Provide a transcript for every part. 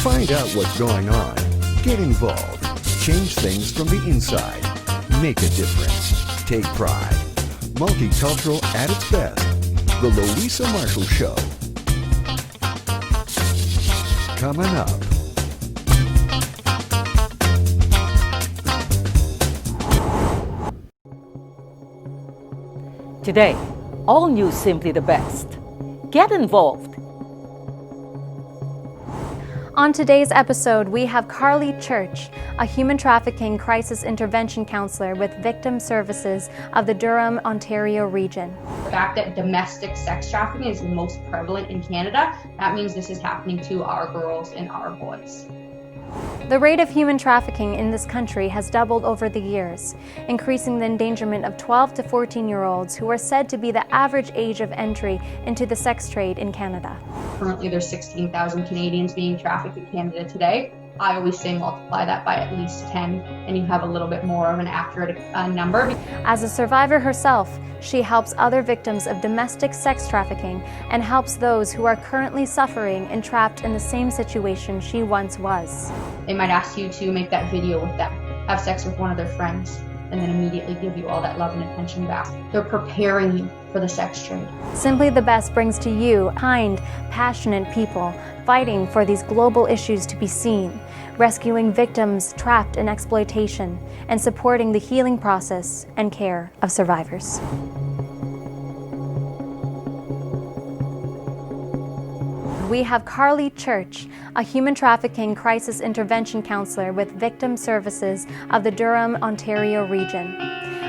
Find out what's going on. Get involved. Change things from the inside. Make a difference. Take pride. Multicultural at its best. The Luisa Marshall Show. Coming up. Today, all news simply the best. Get involved. On today's episode, we have Carly Church, a human trafficking crisis intervention counselor with Victim Services of the Durham, Ontario region. The fact that domestic sex trafficking is the most prevalent in Canada, that means this is happening to our girls and our boys. The rate of human trafficking in this country has doubled over the years, increasing the endangerment of 12 to 14-year-olds who are said to be the average age of entry into the sex trade in Canada. Currently, there's 16,000 Canadians being trafficked in Canada today. I always say multiply that by at least 10, and you have a little bit more of an accurate number. As a survivor herself, she helps other victims of domestic sex trafficking and helps those who are currently suffering and trapped in the same situation she once was. They might ask you to make that video with them, have sex with one of their friends, and then immediately give you all that love and attention back. They're preparing you for the sex trade. Simply the Best brings to you kind, passionate people fighting for these global issues to be seen, rescuing victims trapped in exploitation, and supporting the healing process and care of survivors. We have Carly Church, a human trafficking crisis intervention counselor with Victim Services of the Durham, Ontario region.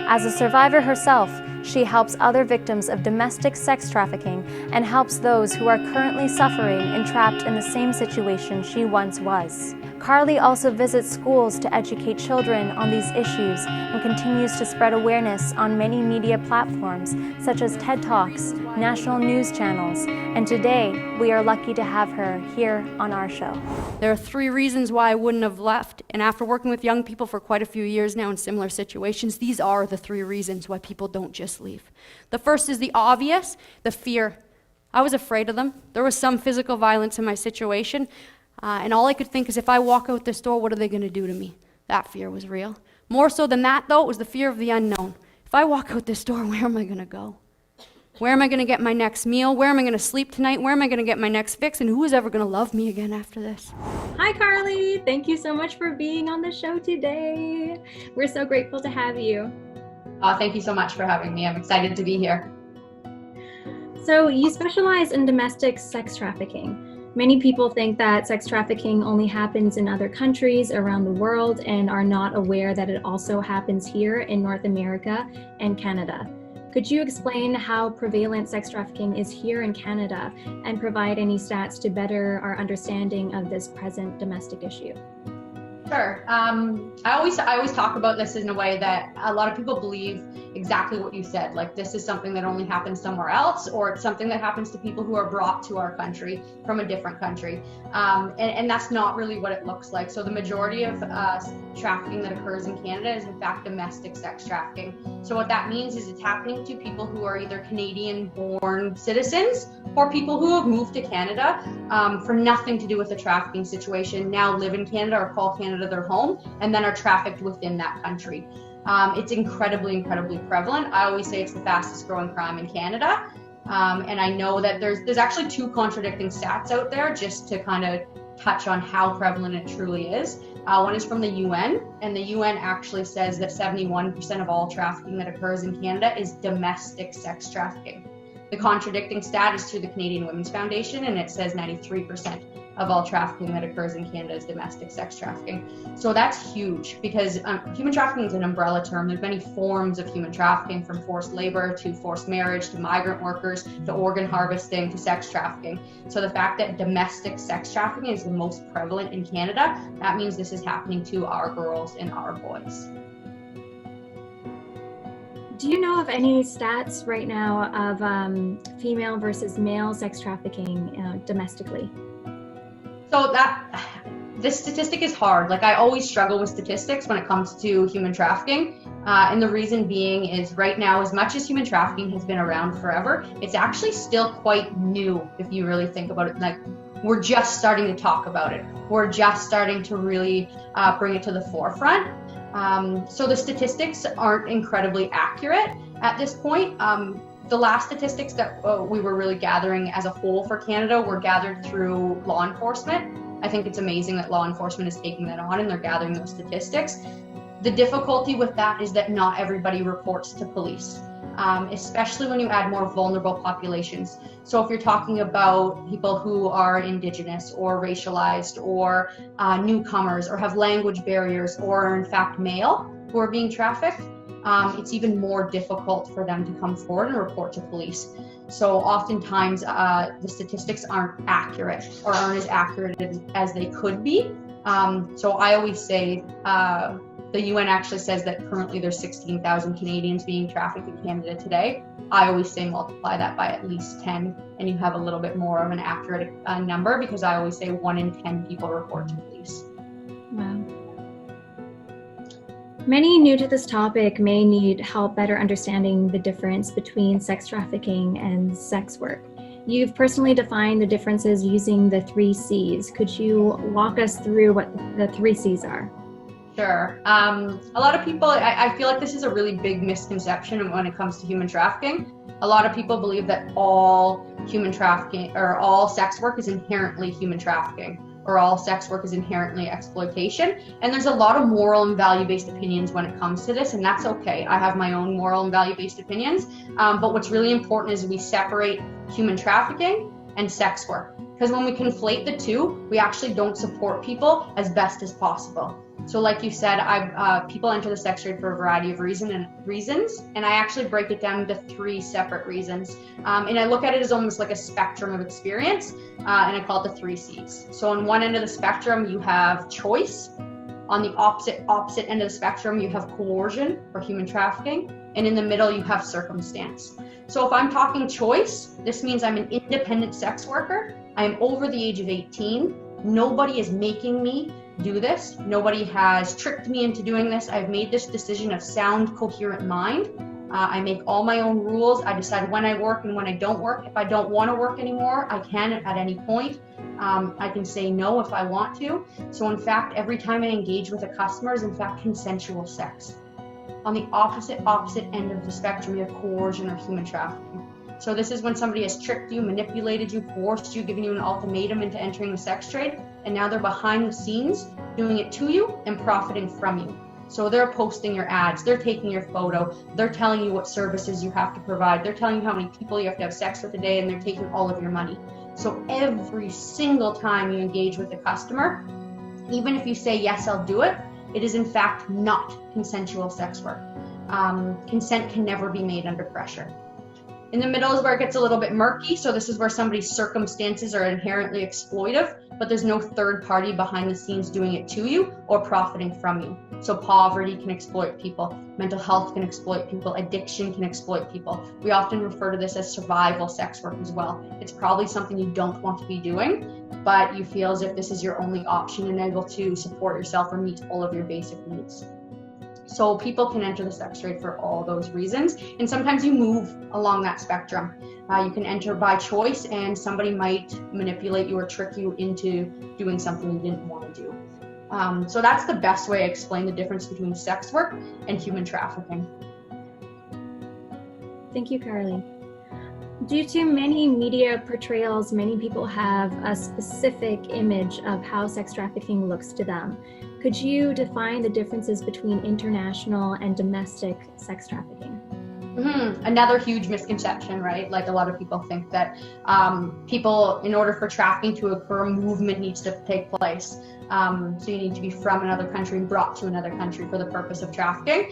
As a survivor herself, she helps other victims of domestic sex trafficking and helps those who are currently suffering and trapped in the same situation she once was. Carly also visits schools to educate children on these issues and continues to spread awareness on many media platforms such as TED Talks, national news channels, and today we are lucky to have her here on our show. There are 3 reasons why I wouldn't have left, and after working with young people for quite a few years now in similar situations, these are the 3 reasons why people don't just leave. The first is the obvious, the fear. I was afraid of them. There was some physical violence in my situation, and all I could think is if I walk out this door, what are they going to do to me? That fear was real. More so than that, though, it was the fear of the unknown. If I walk out this door, where am I going to go? Where am I going to get my next meal? Where am I going to sleep tonight? Where am I going to get my next fix? And who is ever going to love me again after this? Hi, Carly. Thank you so much for being on the show today. We're so grateful to have you. Thank you so much for having me. I'm excited to be here. So you specialize in domestic sex trafficking. Many people think that sex trafficking only happens in other countries around the world and are not aware that it also happens here in North America and Canada. Could you explain how prevalent sex trafficking is here in Canada and provide any stats to better our understanding of this present domestic issue? Sure. I always talk about this in a way that a lot of people believe exactly what you said. Like this is something that only happens somewhere else, or it's something that happens to people who are brought to our country from a different country. And that's not really what it looks like. So the majority of trafficking that occurs in Canada is in fact domestic sex trafficking. So what that means is it's happening to people who are either Canadian-born citizens or people who have moved to Canada for nothing to do with the trafficking situation, now live in Canada or call Canada their home, and then are trafficked within that country. It's incredibly prevalent. I always say it's the fastest growing crime in Canada. And I know that there's actually 2 contradicting stats out there just to kind of touch on how prevalent it truly is. One is from the UN, and the UN actually says that 71% of all trafficking that occurs in Canada is domestic sex trafficking. The contradicting stat is through the Canadian Women's Foundation, and it says 93% of all trafficking that occurs in Canada is domestic sex trafficking. So that's huge because human trafficking is an umbrella term. There's many forms of human trafficking, from forced labor to forced marriage to migrant workers to organ harvesting to sex trafficking. So the fact that domestic sex trafficking is the most prevalent in Canada, that means this is happening to our girls and our boys. Do you know of any stats right now of female versus male sex trafficking domestically? So this statistic is hard. Like I always struggle with statistics when it comes to human trafficking. And the reason being is right now, as much as human trafficking has been around forever, it's actually still quite new if you really think about it. Like we're just starting to talk about it. We're just starting to really bring it to the forefront. So the statistics aren't incredibly accurate at this point. The last statistics that we were really gathering as a whole for Canada were gathered through law enforcement. I think it's amazing that law enforcement is taking that on and they're gathering those statistics. The difficulty with that is that not everybody reports to police, especially when you add more vulnerable populations. So if you're talking about people who are Indigenous or racialized or newcomers or have language barriers or are in fact male who are being trafficked, it's even more difficult for them to come forward and report to police. So oftentimes the statistics aren't accurate or aren't as accurate as they could be. So I always say, the UN actually says that currently there's 16,000 Canadians being trafficked in Canada today. I always say multiply that by at least 10 and you have a little bit more of an accurate number, because I always say 1 in 10 people report to police. Wow. Many new to this topic may need help better understanding the difference between sex trafficking and sex work. You've personally defined the differences using the 3 C's. Could you walk us through what the 3 C's are? Sure. A lot of people, I feel like this is a really big misconception when it comes to human trafficking. A lot of people believe that all human trafficking or all sex work is inherently human trafficking, or all sex work is inherently exploitation. And there's a lot of moral and value-based opinions when it comes to this, and that's okay. I have my own moral and value-based opinions. But what's really important is we separate human trafficking and sex work. Because when we conflate the two, we actually don't support people as best as possible. So like you said, people enter the sex trade for a variety of reasons, and I actually break it down into 3 separate reasons. And I look at it as almost like a spectrum of experience, and I call it the 3 C's. So on one end of the spectrum, you have choice. On the opposite end of the spectrum, you have coercion or human trafficking. And in the middle, you have circumstance. So if I'm talking choice, this means I'm an independent sex worker. I am over the age of 18. Nobody is making me do this. Nobody has tricked me into doing this. I've made this decision of sound, coherent mind. I make all my own rules. I decide when I work and when I don't work. If I don't want to work anymore, I can at any point. I can say no if I want to. So in fact, every time I engage with a customer is in fact consensual sex. On the opposite end of the spectrum, you have coercion or human trafficking. So this is when somebody has tricked you, manipulated you, coerced you, given you an ultimatum into entering the sex trade, and now they're behind the scenes doing it to you and profiting from you. So they're posting your ads, they're taking your photo, they're telling you what services you have to provide, they're telling you how many people you have to have sex with a day, and they're taking all of your money. So every single time you engage with a customer, even if you say, yes, I'll do it, it is in fact not consensual sex work. Consent can never be made under pressure. In the middle is where it gets a little bit murky. So this is where somebody's circumstances are inherently exploitive, but there's no third party behind the scenes doing it to you or profiting from you. So poverty can exploit people, mental health can exploit people, addiction can exploit people. We often refer to this as survival sex work as well. It's probably something you don't want to be doing, but you feel as if this is your only option and able to support yourself or meet all of your basic needs. So people can enter the sex trade for all those reasons. And sometimes you move along that spectrum. You can enter by choice and somebody might manipulate you or trick you into doing something you didn't want to do. So that's the best way I explain the difference between sex work and human trafficking. Thank you, Carly. Due to many media portrayals, many people have a specific image of how sex trafficking looks to them. Could you define the differences between international and domestic sex trafficking? Another huge misconception, right? Like a lot of people think that people, in order for trafficking to occur, movement needs to take place. So you need to be from another country and brought to another country for the purpose of trafficking,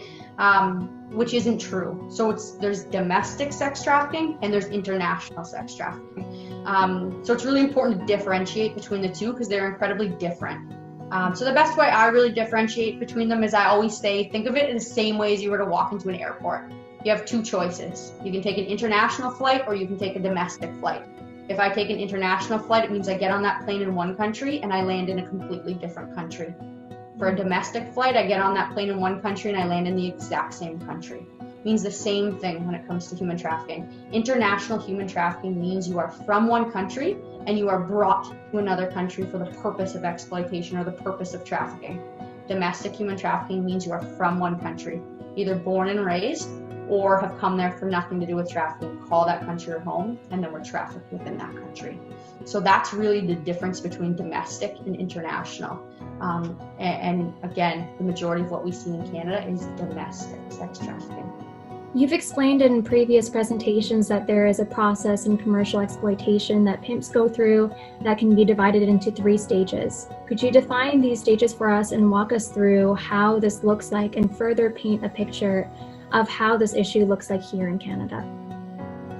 which isn't true. So there's domestic sex trafficking and there's international sex trafficking. So it's really important to differentiate between the two because they're incredibly different. So the best way I really differentiate between them is I always say, think of it in the same way as you were to walk into an airport. You have 2 choices. You can take an international flight or you can take a domestic flight. If I take an international flight, it means I get on that plane in one country and I land in a completely different country. For a domestic flight, I get on that plane in one country and I land in the exact same country. It means the same thing when it comes to human trafficking. International human trafficking means you are from one country and you are brought to another country for the purpose of exploitation or the purpose of trafficking. Domestic human trafficking means you are from one country, either born and raised or have come there for nothing to do with trafficking, call that country your home, and then we're trafficked within that country. So that's really the difference between domestic and international. And again, the majority of what we see in Canada is domestic sex trafficking. You've explained in previous presentations that there is a process in commercial exploitation that pimps go through that can be divided into 3 stages. Could you define these stages for us and walk us through how this looks like and further paint a picture of how this issue looks like here in Canada?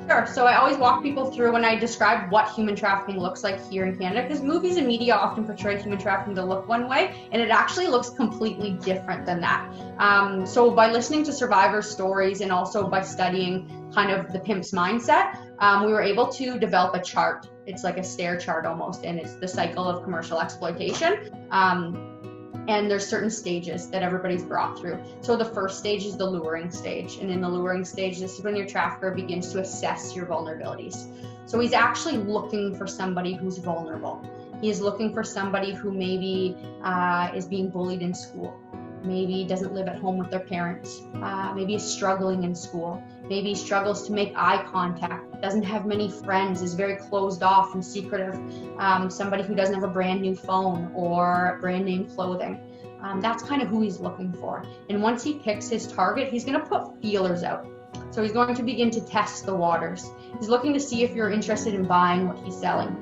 Sure. So I always walk people through when I describe what human trafficking looks like here in Canada, because movies and media often portray human trafficking to look one way, and it actually looks completely different than that. So by listening to survivor stories and also by studying kind of the pimp's mindset, we were able to develop a chart. It's like a stair chart almost, and it's the cycle of commercial exploitation. And there's certain stages that everybody's brought through. So the first stage is the luring stage. And in the luring stage, this is when your trafficker begins to assess your vulnerabilities. So he's actually looking for somebody who's vulnerable. He is looking for somebody who maybe is being bullied in school, maybe doesn't live at home with their parents, maybe is struggling in school, maybe struggles to make eye contact, doesn't have many friends, is very closed off and secretive, somebody who doesn't have a brand new phone or brand name clothing. That's kind of who he's looking for. And once he picks his target, he's going to put feelers out. So he's going to begin to test the waters. He's looking to see if you're interested in buying what he's selling.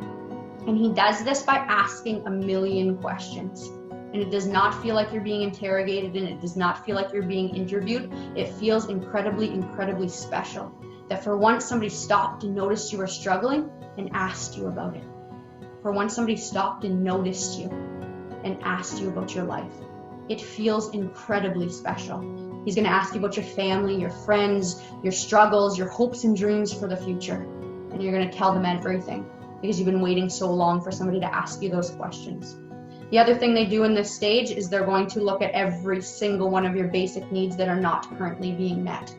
And he does this by asking a million questions. And it does not feel like you're being interrogated, and it does not feel like you're being interviewed. It feels incredibly, incredibly special that for once somebody stopped and noticed you were struggling and asked you about it. For once somebody stopped and noticed you and asked you about your life. It feels incredibly special. He's going to ask you about your family, your friends, your struggles, your hopes and dreams for the future. And you're going to tell them everything because you've been waiting so long for somebody to ask you those questions. The other thing they do in this stage is they're going to look at every single one of your basic needs that are not currently being met.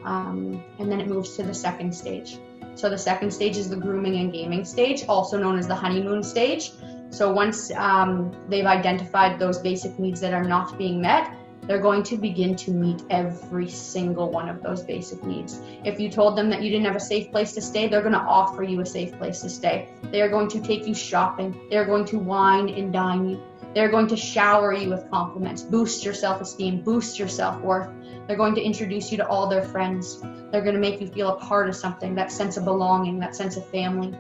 And then it moves to the second stage. So the second stage is the grooming and gaming stage, also known as the honeymoon stage. So once they've identified those basic needs that are not being met, they're going to begin to meet every single one of those basic needs. If you told them that you didn't have a safe place to stay, they're going to offer you a safe place to stay. They are going to take you shopping. They're going to wine and dine you. They're going to shower you with compliments, boost your self-esteem, boost your self-worth. They're going to introduce you to all their friends. They're going to make you feel a part of something, that sense of belonging, that sense of family.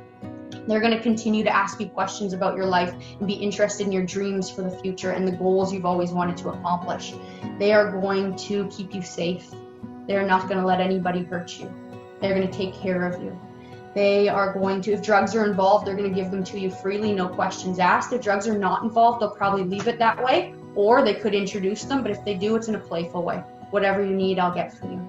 They're going to continue to ask you questions about your life and be interested in your dreams for the future and the goals you've always wanted to accomplish. They are going to keep you safe. They're not going to let anybody hurt you. They're going to take care of you. They are going to, if drugs are involved, they're going to give them to you freely, no questions asked. If drugs are not involved, they'll probably leave it that way, or they could introduce them, but if they do, it's in a playful way. Whatever you need, I'll get for you.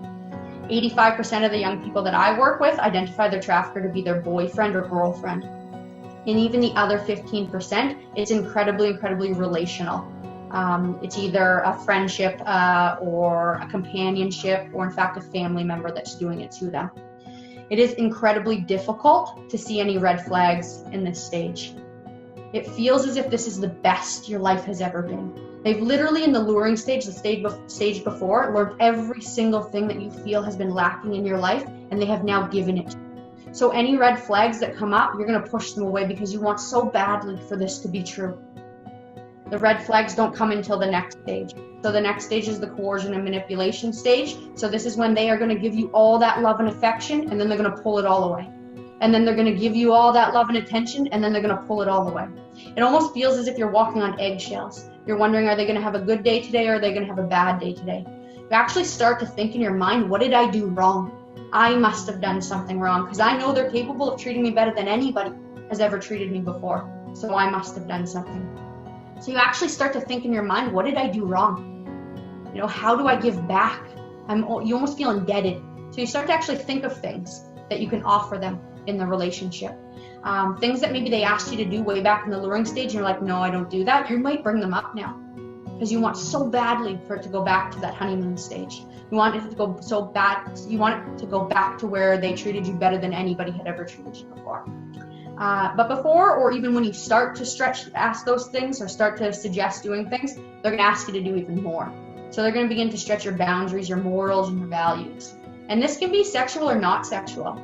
85% of the young people that I work with identify their trafficker to be their boyfriend or girlfriend. And even the other 15%, it's incredibly, incredibly relational. It's either a friendship or a companionship, or in fact, a family member that's doing it to them. It is incredibly difficult to see any red flags in this stage. It feels as if this is the best your life has ever been. They've literally, in the luring stage, the stage before, learned every single thing that you feel has been lacking in your life, and they have now given it to you. So any red flags that come up, you're going to push them away because you want so badly for this to be true. The red flags don't come until the next stage. So the next stage is the coercion and manipulation stage. So this is when they are going to give you all that love and affection, and then they're going to pull it all away. And then they're going to give you all that love and attention, and then they're going to pull it all away. It almost feels as if you're walking on eggshells. You're wondering, are they going to have a good day today, or are they going to have a bad day today? You actually start to think in your mind, what did I do wrong? I must have done something wrong, because I know they're capable of treating me better than anybody has ever treated me before. So I must have done something. So you actually start to think in your mind, what did I do wrong? You know, how do I give back? You almost feel indebted. So you start to actually think of things that you can offer them in the relationship. Things that maybe they asked you to do way back in the luring stage, and you're like, no, I don't do that. You might bring them up now because you want so badly for it to go back to that honeymoon stage. You want it to go so bad. You want it to go back to where they treated you better than anybody had ever treated you before. But before, or even when you start to ask those things or start to suggest doing things, they're going to ask you to do even more. So they're going to begin to stretch your boundaries, your morals, and your values. And this can be sexual or not sexual.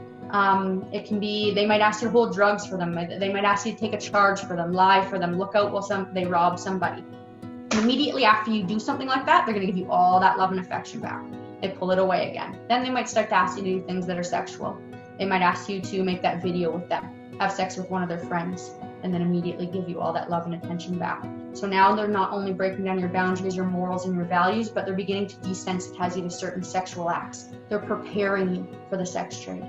It can be, they might ask you to hold drugs for them. They might ask you to take a charge for them, lie for them, look out while they rob somebody. And immediately after you do something like that, they're going to give you all that love and affection back. They pull it away again. Then they might start to ask you to do things that are sexual. They might ask you to make that video with them, have sex with one of their friends, and then immediately give you all that love and attention back. So now they're not only breaking down your boundaries, your morals, and your values, but they're beginning to desensitize you to certain sexual acts. They're preparing you for the sex trade.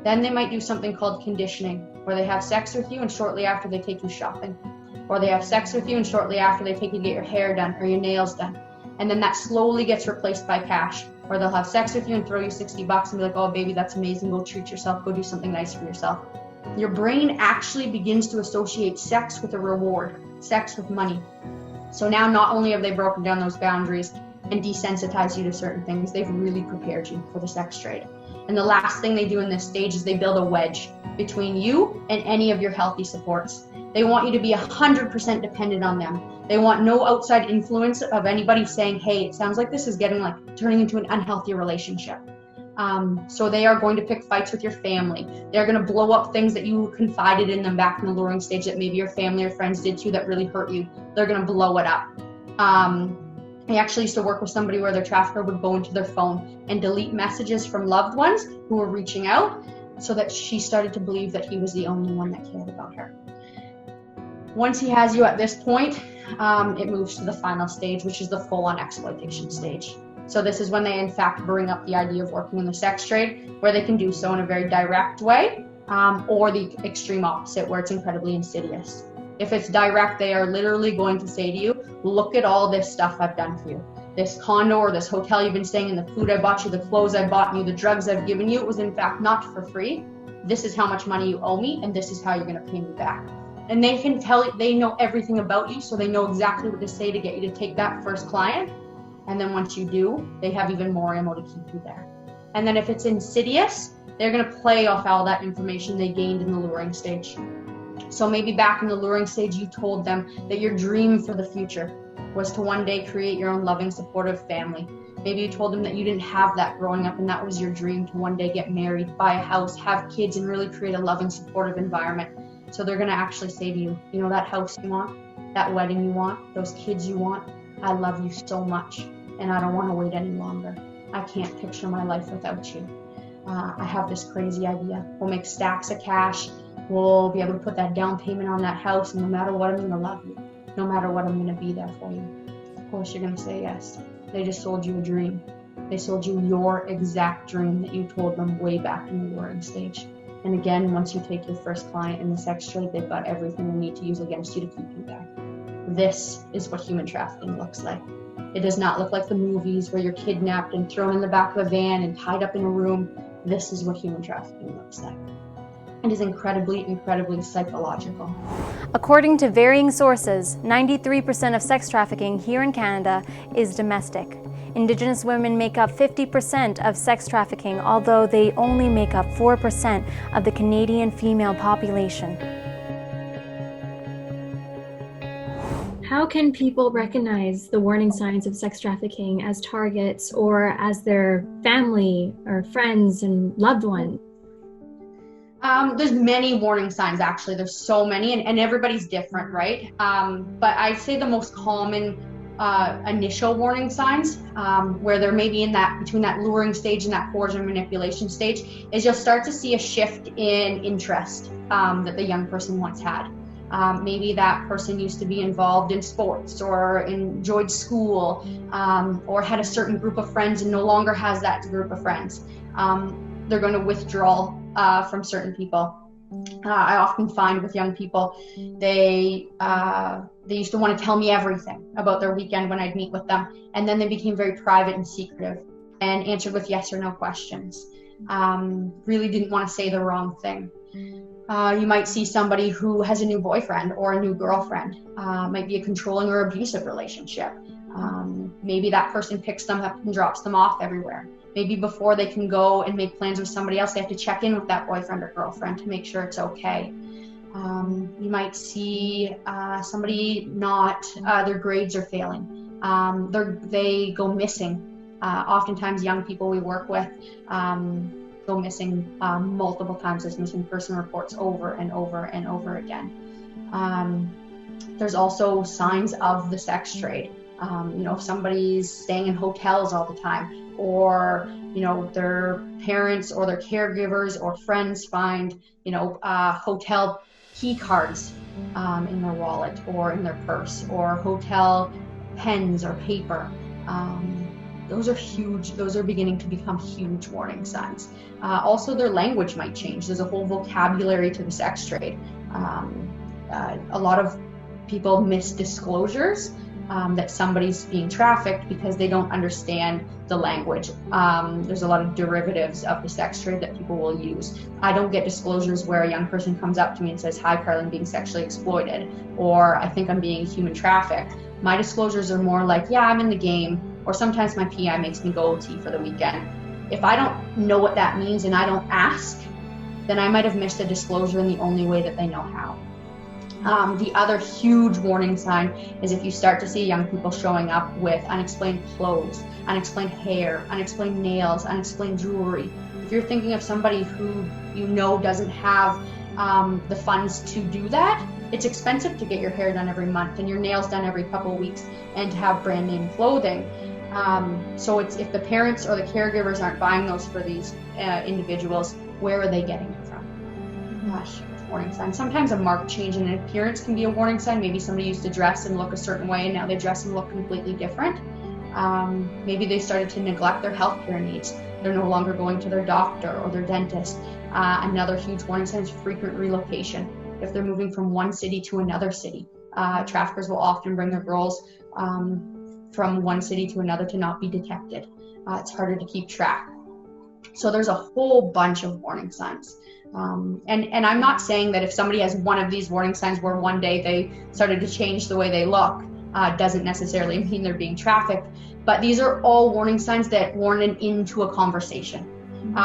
Then they might do something called conditioning, where they have sex with you and shortly after they take you shopping. Or they have sex with you and shortly after they take you to get your hair done or your nails done. And then that slowly gets replaced by cash, where they'll have sex with you and throw you $60 and be like, oh baby, that's amazing, go treat yourself, go do something nice for yourself. Your brain actually begins to associate sex with a reward, sex with money. So now not only have they broken down those boundaries and desensitized you to certain things, they've really prepared you for the sex trade. And the last thing they do in this stage is they build a wedge between you and any of your healthy supports. They want you to be 100% dependent on them. They want no outside influence of anybody saying, hey, it sounds like this is turning into an unhealthy relationship. So they are going to pick fights with your family. They're going to blow up things that you confided in them back in the luring stage that maybe your family or friends did to you that really hurt you. They're going to blow it up. I actually used to work with somebody where their trafficker would go into their phone and delete messages from loved ones who were reaching out so that she started to believe that he was the only one that cared about her. Once he has you at this point, it moves to the final stage, which is the full-on exploitation stage. So this is when they in fact bring up the idea of working in the sex trade, where they can do so in a very direct way, or the extreme opposite, where it's incredibly insidious. If it's direct, they are literally going to say to you, look at all this stuff I've done for you. This condo or this hotel you've been staying in, the food I bought you, the clothes I bought you, the drugs I've given you, it was in fact not for free. This is how much money you owe me, and this is how you're going to pay me back. And they can they know everything about you, so they know exactly what to say to get you to take that first client. And then once you do, they have even more ammo to keep you there. And then if it's insidious, they're going to play off all that information they gained in the luring stage. So maybe back in the luring stage, you told them that your dream for the future was to one day create your own loving, supportive family. Maybe you told them that you didn't have that growing up and that was your dream, to one day get married, buy a house, have kids, and really create a loving, supportive environment. So they're going to actually say to you, you know, that house you want, that wedding you want, those kids you want, I love you so much and I don't want to wait any longer. I can't picture my life without you. I have this crazy idea. We'll make stacks of cash. We'll be able to put that down payment on that house, and no matter what, I'm going to love you. No matter what, I'm going to be there for you. Of course, you're going to say yes. They just sold you a dream. They sold you your exact dream that you told them way back in the luring stage. And again, once you take your first client in the sex trade, they've got everything they need to use against you to keep you there. This is what human trafficking looks like. It does not look like the movies where you're kidnapped and thrown in the back of a van and tied up in a room. This is what human trafficking looks like. It is incredibly, incredibly psychological. According to varying sources, 93% of sex trafficking here in Canada is domestic. Indigenous women make up 50% of sex trafficking, although they only make up 4% of the Canadian female population. How can people recognize the warning signs of sex trafficking as targets or as their family or friends and loved ones? There's many warning signs, actually. There's so many, and everybody's different, right? But I'd say the most common initial warning signs, where they're maybe between that luring stage and that coercion manipulation stage, is you'll start to see a shift in interest that the young person once had. Maybe that person used to be involved in sports or enjoyed school, or had a certain group of friends and no longer has that group of friends. They're going to withdraw from certain people. I often find with young people, they used to want to tell me everything about their weekend when I'd meet with them, and then they became very private and secretive and answered with yes or no questions. Really didn't want to say the wrong thing. You might see somebody who has a new boyfriend or a new girlfriend. Might be a controlling or abusive relationship. Maybe that person picks them up and drops them off everywhere. Maybe before they can go and make plans with somebody else, they have to check in with that boyfriend or girlfriend to make sure it's okay. You might see somebody not, their grades are failing. They go missing. Oftentimes young people we work with go missing multiple times. There's missing person reports over and over and over again. There's also signs of the sex trade. If somebody's staying in hotels all the time, or their parents or their caregivers or friends find hotel key cards in their wallet or in their purse, or hotel pens or paper. Those are huge. Those are beginning to become huge warning signs. Also, their language might change. There's a whole vocabulary to the sex trade. A lot of people miss disclosures that somebody's being trafficked because they don't understand the language. There's a lot of derivatives of the sex trade that people will use. I don't get disclosures where a young person comes up to me and says, "Hi, Carly, I'm being sexually exploited," or "I think I'm being human trafficked." My disclosures are more like, "Yeah, I'm in the game," or sometimes my PI makes me go OT for the weekend. If I don't know what that means and I don't ask, then I might have missed a disclosure in the only way that they know how. The other huge warning sign is if you start to see young people showing up with unexplained clothes, unexplained hair, unexplained nails, unexplained jewelry. If you're thinking of somebody who doesn't have the funds to do that, it's expensive to get your hair done every month and your nails done every couple of weeks and to have brand name clothing. So it's, if the parents or the caregivers aren't buying those for these individuals, where are they getting it from? Gosh, warning sign. Sometimes a marked change in appearance can be a warning sign. Maybe somebody used to dress and look a certain way and now they dress and look completely different. Maybe they started to neglect their healthcare needs. They're no longer going to their doctor or their dentist. Another huge warning sign is frequent relocation. If they're moving from one city to another city, traffickers will often bring their girls from one city to another to not be detected. It's harder to keep track. So there's a whole bunch of warning signs. And I'm not saying that if somebody has one of these warning signs where one day they started to change the way they look, doesn't necessarily mean they're being trafficked. But these are all warning signs that warn an end to a conversation.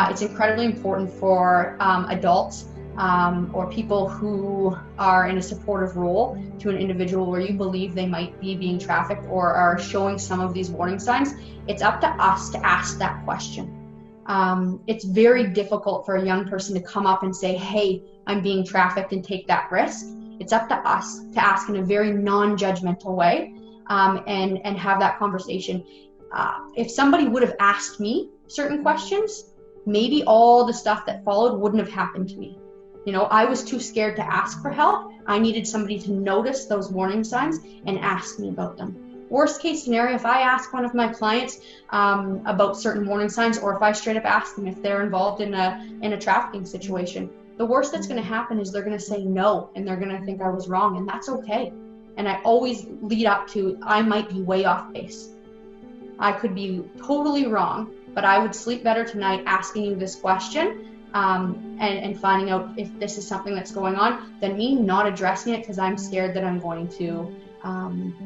It's incredibly important for adults or people who are in a supportive role to an individual where you believe they might be being trafficked or are showing some of these warning signs. It's up to us to ask that question. It's very difficult for a young person to come up and say, "Hey, I'm being trafficked," and take that risk. It's up to us to ask in a very non-judgmental way and have that conversation. If somebody would have asked me certain questions, maybe all the stuff that followed wouldn't have happened to me. I was too scared to ask for help. I needed somebody to notice those warning signs and ask me about them. Worst case scenario, if I ask one of my clients about certain warning signs, or if I straight up ask them if they're involved in a trafficking situation, the worst that's going to happen is they're going to say no, and they're going to think I was wrong, and that's okay. And I always lead up to, I might be way off base. I could be totally wrong, but I would sleep better tonight asking you this question and finding out if this is something that's going on than me not addressing it because I'm scared that I'm going to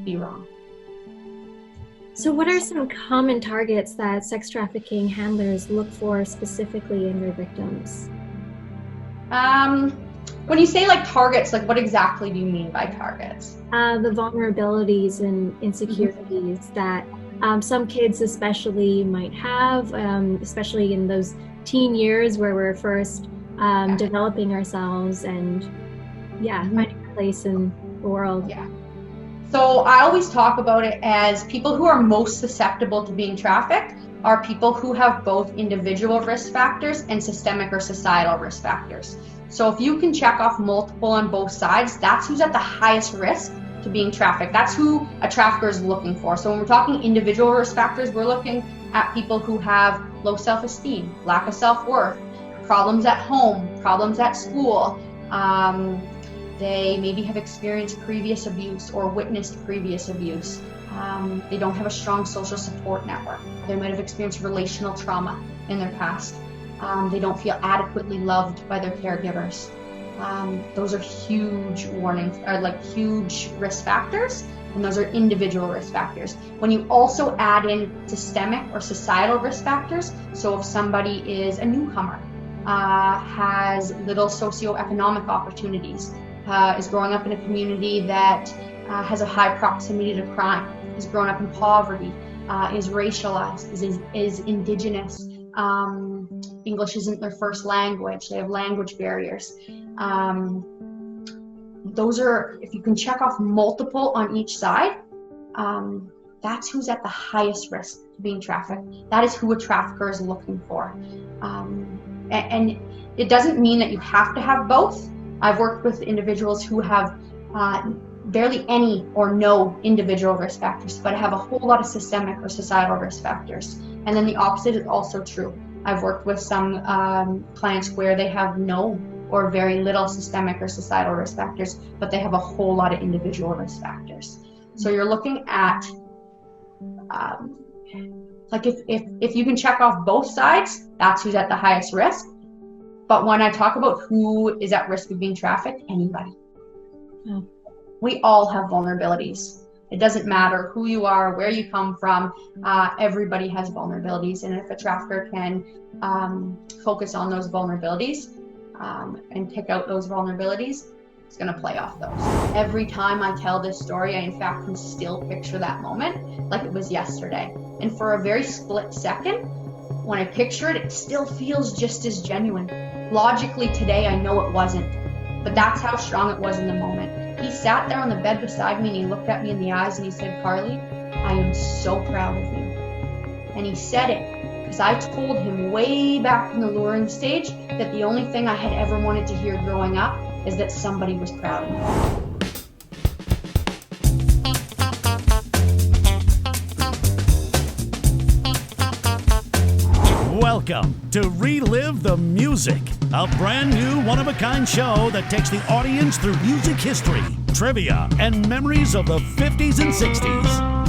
be wrong. So what are some common targets that sex trafficking handlers look for specifically in their victims? When you say like targets, like what exactly do you mean by targets? The vulnerabilities and insecurities that some kids especially might have, especially in those teen years where we're first developing ourselves and finding a place in the world. Yeah. So I always talk about it as people who are most susceptible to being trafficked are people who have both individual risk factors and systemic or societal risk factors. So if you can check off multiple on both sides, that's who's at the highest risk to being trafficked. That's who a trafficker is looking for. So when we're talking individual risk factors, we're looking at people who have low self-esteem, lack of self-worth, problems at home, problems at school. They maybe have experienced previous abuse or witnessed previous abuse. They don't have a strong social support network. They might have experienced relational trauma in their past. They don't feel adequately loved by their caregivers. those are huge warnings, or like huge risk factors, and those are individual risk factors. When you also add in systemic or societal risk factors, so if somebody is a newcomer, has little socioeconomic opportunities, is growing up in a community that has a high proximity to crime, has grown up in poverty, is racialized, is Indigenous, English isn't their first language, they have language barriers. Those are, if you can check off multiple on each side, that's who's at the highest risk of being trafficked. That is who a trafficker is looking for. And it doesn't mean that you have to have both. I've worked with individuals who have barely any or no individual risk factors, but have a whole lot of systemic or societal risk factors. And then the opposite is also true. I've worked with some clients where they have no or very little systemic or societal risk factors, but they have a whole lot of individual risk factors. So you're looking at, like if you can check off both sides, that's who's at the highest risk. But when I talk about who is at risk of being trafficked, anybody. Oh. We all have vulnerabilities. It doesn't matter who you are, where you come from, everybody has vulnerabilities. And if a trafficker can focus on those vulnerabilities and pick out those vulnerabilities, it's gonna play off those. Every time I tell this story, I in fact can still picture that moment like it was yesterday. And for a very split second, when I picture it, it still feels just as genuine. Logically today, I know it wasn't, but that's how strong it was in the moment. He sat there on the bed beside me and he looked at me in the eyes and he said, "Carly, I am so proud of you." And he said it because I told him way back in the luring stage that the only thing I had ever wanted to hear growing up is that somebody was proud of me. Welcome to Relive the Music, a brand new one-of-a-kind show that takes the audience through music history, trivia, and memories of the 50s and 60s.